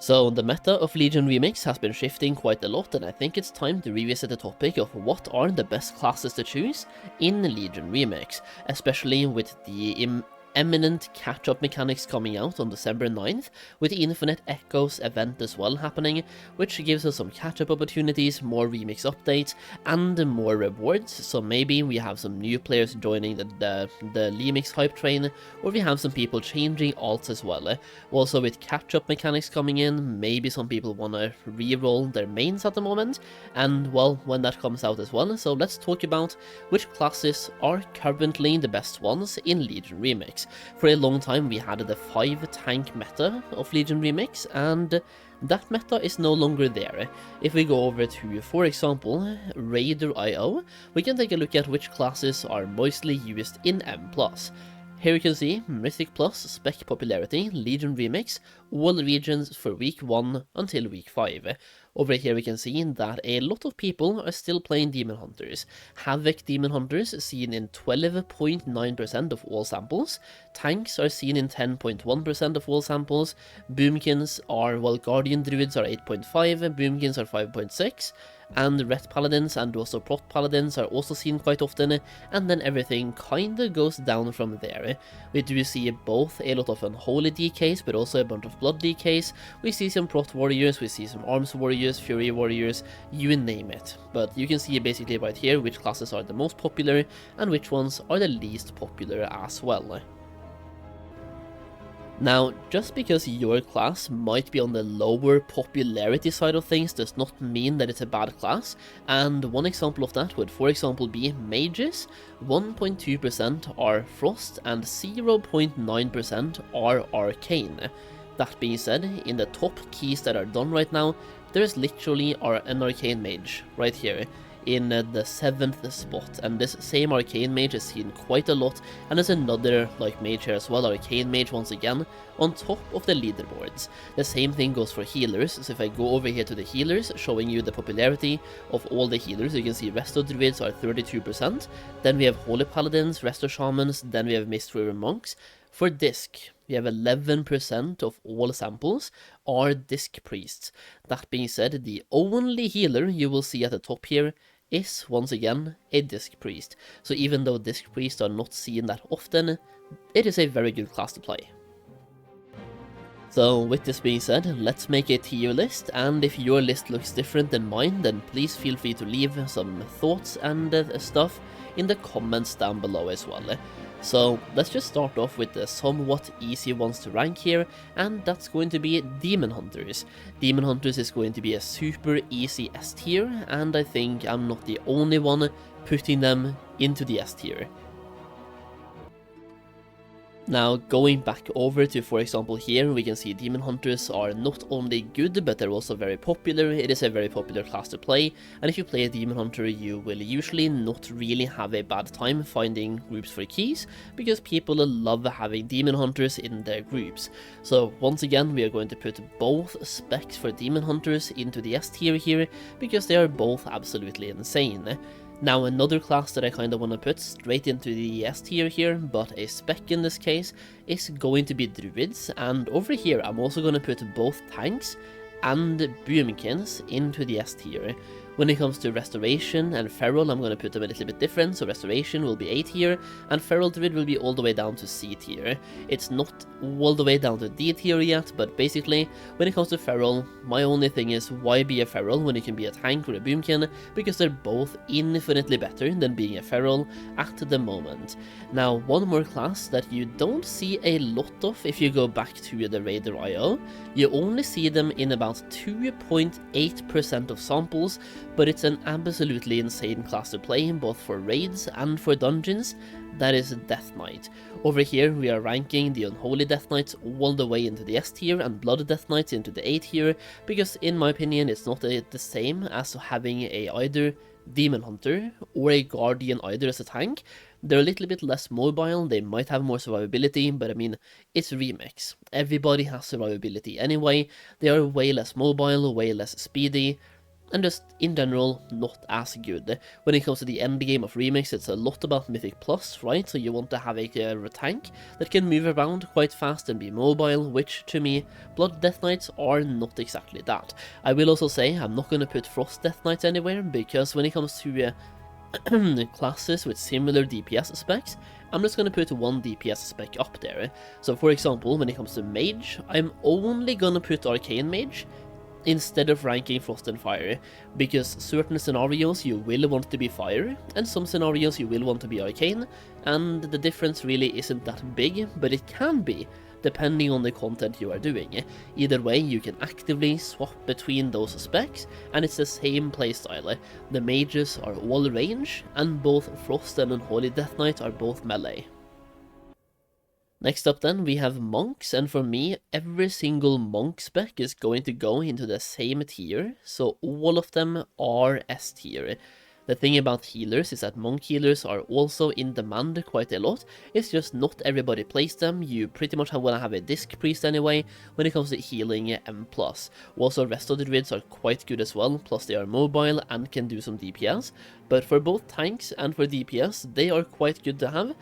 So the meta of Legion Remix has been shifting quite a lot, and I think it's time to revisit the topic of what are the best classes to choose in Legion Remix, especially with the eminent catch-up mechanics coming out on December 9th, with the Infinite Echoes event as well happening, which gives us some catch-up opportunities, more remix updates, and more rewards. So maybe we have some new players joining the remix hype train, or we have some people changing alts as well. Also with catch-up mechanics coming in, maybe some people want to re-roll their mains at the moment, and well, when that comes out as well. So let's talk about which classes are currently the best ones in Legion Remix. For a long time we had the 5 tank meta of Legion Remix, and that meta is no longer there. If we go over to, for example, Raider.io, we can take a look at which classes are mostly used in M+. Here you can see Mythic Plus, Spec Popularity, Legion Remix, all regions for week 1 until week 5. Over here we can see that a lot of people are still playing Demon Hunters. Havoc Demon Hunters seen in 12.9% of all samples, Tanks are seen in 10.1% of all samples, Boomkins are, well, Guardian Druids are 8.5, Boomkins are 5.6, and Ret Paladins and also Prot Paladins are also seen quite often, and then everything kinda goes down from there. We do see both a lot of Unholy DKs, but also a bunch of Blood DKs. We see some Prot Warriors, we see some Arms Warriors, Fury Warriors, you name it. But you can see basically right here which classes are the most popular, and which ones are the least popular as well. Now, just because your class might be on the lower popularity side of things does not mean that it's a bad class, and one example of that would for example be Mages. 1.2% are Frost and 0.9% are Arcane. That being said, in the top keys that are done right now, there is literally an Arcane Mage right here in the 7th spot, and this same Arcane Mage is seen quite a lot, and there's another like mage here as well, Arcane Mage once again, on top of the leaderboards. The same thing goes for healers, so if I go over here to the healers, showing you the popularity of all the healers, you can see Resto Druids are 32%, then we have Holy Paladins, Resto Shamans, then we have Mistweaver Monks. For Disc, we have 11% of all samples are Disc Priests. That being said, the only healer you will see at the top here is, once again, a Disc Priest. So even though Disc Priests are not seen that often, it is a very good class to play. So with this being said, let's make a tier list, and if your list looks different than mine, then please feel free to leave some thoughts and stuff in the comments down below as well. So let's just start off with the somewhat easy ones to rank here, and that's going to be Demon Hunters. Demon Hunters is going to be a super easy S tier, and I think I'm not the only one putting them into the S tier. Now, going back over to, for example, here, we can see Demon Hunters are not only good, but they're also very popular. It is a very popular class to play, and if you play a Demon Hunter, you will usually not really have a bad time finding groups for keys, because people love having Demon Hunters in their groups. So, once again, we are going to put both specs for Demon Hunters into the S tier here, because they are both absolutely insane. Now, another class that I kind of want to put straight into the S tier here, but a spec in this case, is going to be Druids, and over here I'm also going to put both Tanks and Boomkins into the S tier. When it comes to Restoration and Feral, I'm going to put them a little bit different, so Restoration will be A tier, and Feral Druid will be all the way down to C tier. It's not all the way down to D tier yet, but basically, when it comes to Feral, my only thing is, why be a Feral when you can be a Tank or a Boomkin, because they're both infinitely better than being a Feral at the moment. Now, one more class that you don't see a lot of if you go back to the Raider.io, you only see them in about 2.8% of samples, but it's an absolutely insane class to play, both for raids and for dungeons. That is Death Knight. Over here we are ranking the Unholy Death Knights all the way into the S tier and Blood Death Knights into the A tier, because in my opinion it's not the same as having either Demon Hunter or a Guardian either as a tank. They're a little bit less mobile, they might have more survivability, but I mean, it's Remix. Everybody has survivability anyway, they are way less mobile, way less speedy. and just in general not as good. When it comes to the end game of Remix, it's a lot about Mythic Plus, right? So you want to have a tank that can move around quite fast and be mobile, which to me, Blood Death Knights are not exactly that. I will also say I'm not going to put Frost Death Knights anywhere, because when it comes to classes with similar DPS specs, I'm just going to put one DPS spec up there. So for example, when it comes to Mage, I'm only going to put Arcane Mage instead of ranking Frost and Fire, because certain scenarios you will want to be Fire, and some scenarios you will want to be Arcane, and the difference really isn't that big, but it can be, depending on the content you are doing. Either way, you can actively swap between those specs, and it's the same playstyle. The mages are all range, and both Frost and Unholy Death Knight are both melee. Next up then, we have monks, and for me, every single monk spec is going to go into the same tier, so all of them are S tier. The thing about healers is that monk healers are also in demand quite a lot. It's just not everybody plays them. You pretty much want to have a disc priest anyway when it comes to healing M+. Also, rest of the druids are quite good as well, plus they are mobile and can do some DPS. But for both tanks and for DPS, they are quite good to have.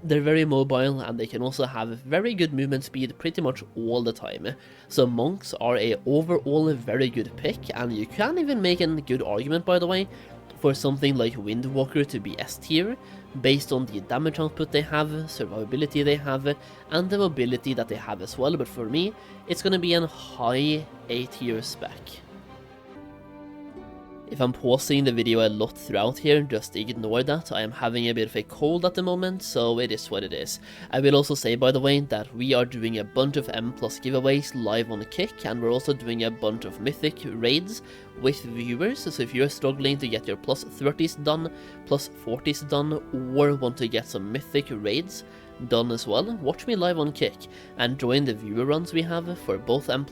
They're very mobile, and they can also have very good movement speed pretty much all the time. So monks are a overall very good pick, and you can even make a good argument, by the way, for something like Windwalker to be S tier, based on the damage output they have, survivability they have, and the mobility that they have as well. But for me, it's gonna be a high A tier spec. If I'm pausing the video a lot throughout here, just ignore that. I am having a bit of a cold at the moment, so it is what it is. I will also say, by the way, that we are doing a bunch of M+ giveaways live on Kick, and we're also doing a bunch of Mythic raids with viewers. So if you're struggling to get your plus 30s done, plus 40s done, or want to get some Mythic raids done as well, watch me live on Kick and join the viewer runs we have for both M+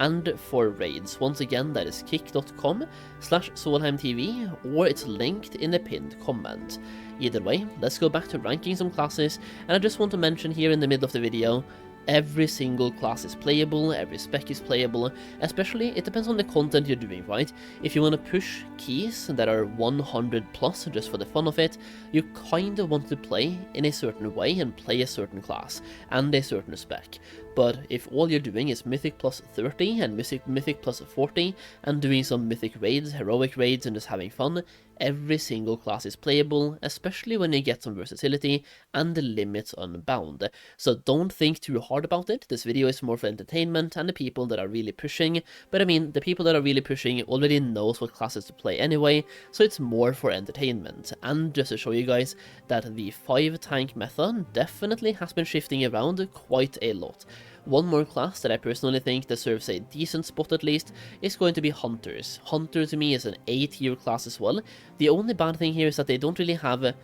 and for raids. Once again, that is kick.com/SolheimTV, or it's linked in the pinned comment. Either way, let's go back to ranking some classes, and I just want to mention here in the middle of the video, every single class is playable, every spec is playable, especially it depends on the content you're doing, right? If you want to push keys that are 100 plus just for the fun of it, you kind of want to play in a certain way and play a certain class and a certain spec. But if all you're doing is Mythic plus 30 and Mythic plus 40 and doing some Mythic raids, heroic raids, and just having fun, every single class is playable, especially when you get some versatility and the limits unbound. So don't think too hard about it. This video is more for entertainment and the people that are really pushing, but I mean, the people that are really pushing already knows what classes to play anyway, so it's more for entertainment. And just to show you guys that the 5 tank method definitely has been shifting around quite a lot. One more class that I personally think deserves a decent spot at least is going to be Hunters. Hunter to me is an A tier class as well. The only bad thing here is that they don't really have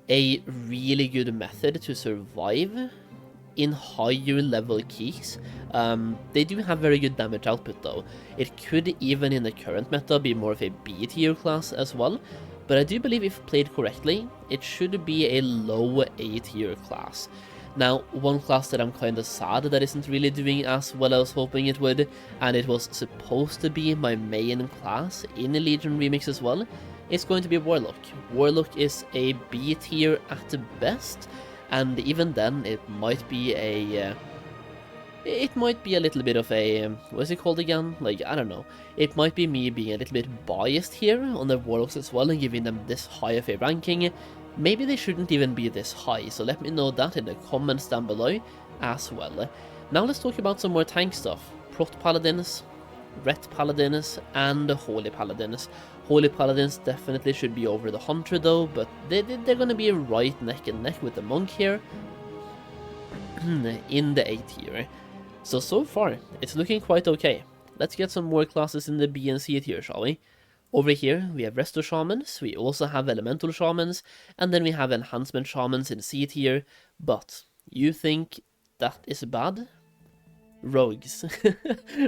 a really good method to survive in higher level keys. They do have very good damage output though. It could even in the current meta be more of a B tier class as well, but I do believe if played correctly, it should be a low A tier class. Now, one class that I'm kinda sad that isn't really doing as well as I was hoping it would, and it was supposed to be my main class in the Legion Remix as well, is going to be Warlock. Warlock is a B tier at best, and even then it might be a little bit of a, what's it called again? Like, I don't know. It might be me being a little bit biased here on the Warlocks as well and giving them this high of a ranking. Maybe they shouldn't even be this high, so let me know that in the comments down below as well. Now let's talk about some more tank stuff. Prot Paladins, Ret Paladins, and Holy Paladins. Holy Paladins definitely should be over the Hunter though, but they're gonna be right neck and neck with the Monk here in the A tier. So far, it's looking quite okay. Let's get some more classes in the B and C tier, shall we? Over here, we have Resto Shamans, we also have Elemental Shamans, and then we have Enhancement Shamans in C tier, but you think that is bad? Rogues.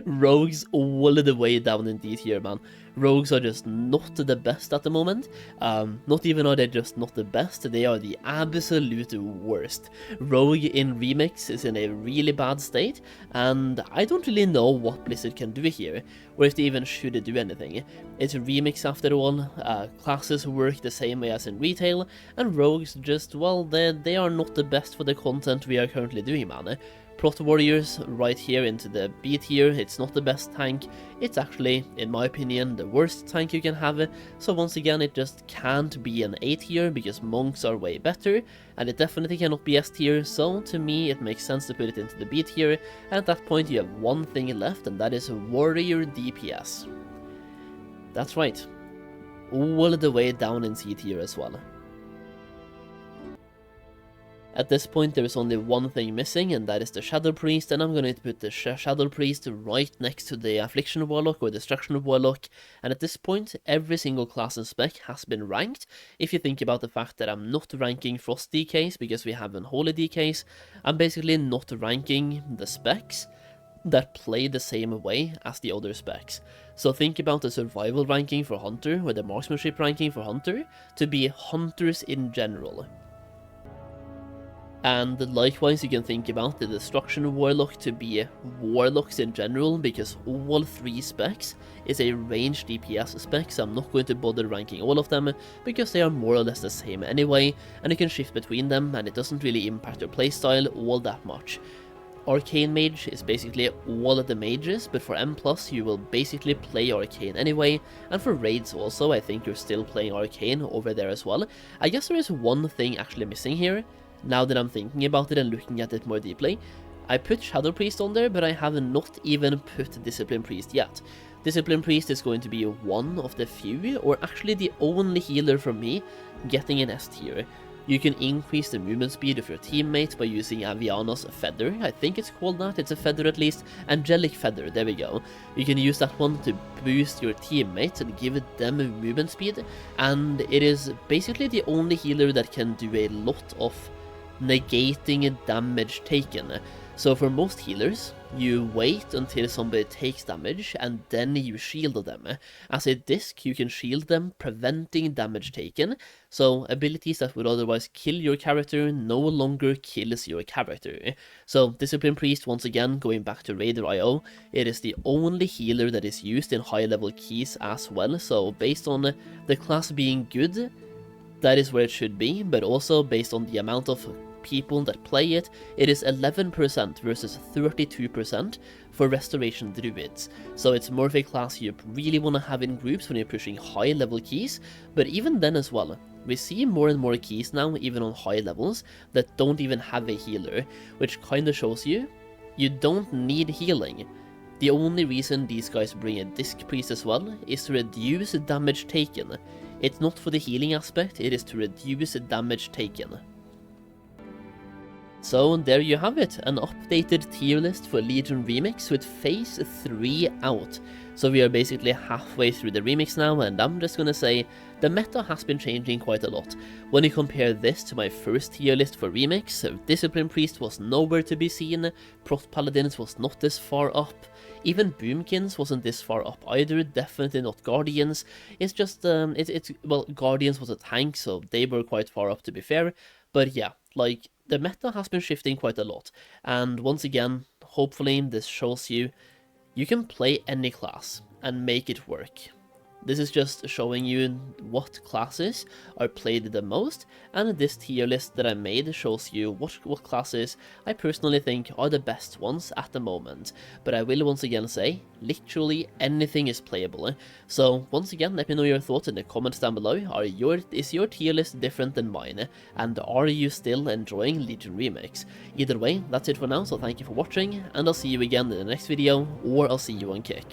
Rogues all the way down in D tier, man. Rogues are just not the best at the moment. Not even are they just not the best, they are the absolute worst. Rogue in Remix is in a really bad state, and I don't really know what Blizzard can do here, or if they even should do anything. It's Remix after all, classes work the same way as in retail, and Rogues just, well, they are not the best for the content we are currently doing, man. Plot Warriors right here into the B tier, it's not the best tank, it's actually, in my opinion, the worst tank you can have, so once again it just can't be an A tier because monks are way better, and it definitely cannot be S tier, so to me it makes sense to put it into the B tier, and at that point you have one thing left, and that is Warrior DPS. That's right, all the way down in C tier as well. At this point there is only one thing missing, and that is the Shadow Priest, and I'm going to put the Shadow Priest right next to the Affliction Warlock or Destruction Warlock, and at this point every single class and spec has been ranked. If you think about the fact that I'm not ranking Frost DKs because we have Unholy DKs, I'm basically not ranking the specs that play the same way as the other specs. So think about the survival ranking for Hunter or the marksmanship ranking for Hunter to be hunters in general. And likewise you can think about the Destruction Warlock to be Warlocks in general, because all three specs is a range DPS spec, so I'm not going to bother ranking all of them, because they are more or less the same anyway, and you can shift between them, and it doesn't really impact your playstyle all that much. Arcane Mage is basically all of the mages, but for M+, you will basically play Arcane anyway, and for raids also, I think you're still playing Arcane over there as well. I guess there is one thing actually missing here. Now that I'm thinking about it and looking at it more deeply, I put Shadow Priest on there, but I have not even put Discipline Priest yet. Discipline Priest is going to be one of the few, or actually the only healer for me, getting an S tier. You can increase the movement speed of your teammate by using Aviana's Feather, I think it's called that, it's a feather at least, Angelic Feather, there we go. You can use that one to boost your teammates and give them movement speed, and it is basically the only healer that can do a lot of negating damage taken. So for most healers, you wait until somebody takes damage and then you shield them. As a disc, you can shield them, preventing damage taken, so abilities that would otherwise kill your character no longer kills your character. So Discipline Priest, once again, going back to Raider.io, it is the only healer that is used in high level keys as well, so based on the class being good, that is where it should be, but also based on the amount of people that play it, it is 11% versus 32% for Restoration Druids. So it's more of a class you really want to have in groups when you're pushing high level keys, but even then as well, we see more and more keys now, even on high levels, that don't even have a healer, which kinda shows you don't need healing. The only reason these guys bring a Disc Priest as well is to reduce damage taken. It's not for the healing aspect, it is to reduce damage taken. So there you have it, an updated tier list for Legion Remix with Phase 3 out. So we are basically halfway through the remix now, and I'm just gonna say, the meta has been changing quite a lot. When you compare this to my first tier list for remix, Discipline Priest was nowhere to be seen, Prot Paladins was not this far up, even Boomkins wasn't this far up either, definitely not Guardians. It's just, well, Guardians was a tank, so they were quite far up to be fair, but yeah, like, the meta has been shifting quite a lot, and once again, hopefully this shows you can play any class and make it work. This is just showing you what classes are played the most, and this tier list that I made shows you what classes I personally think are the best ones at the moment. But I will once again say, literally anything is playable. So once again, let me know your thoughts in the comments down below. Is your tier list different than mine? And are you still enjoying Legion Remix? Either way, that's it for now, so thank you for watching, and I'll see you again in the next video, or I'll see you on Kick.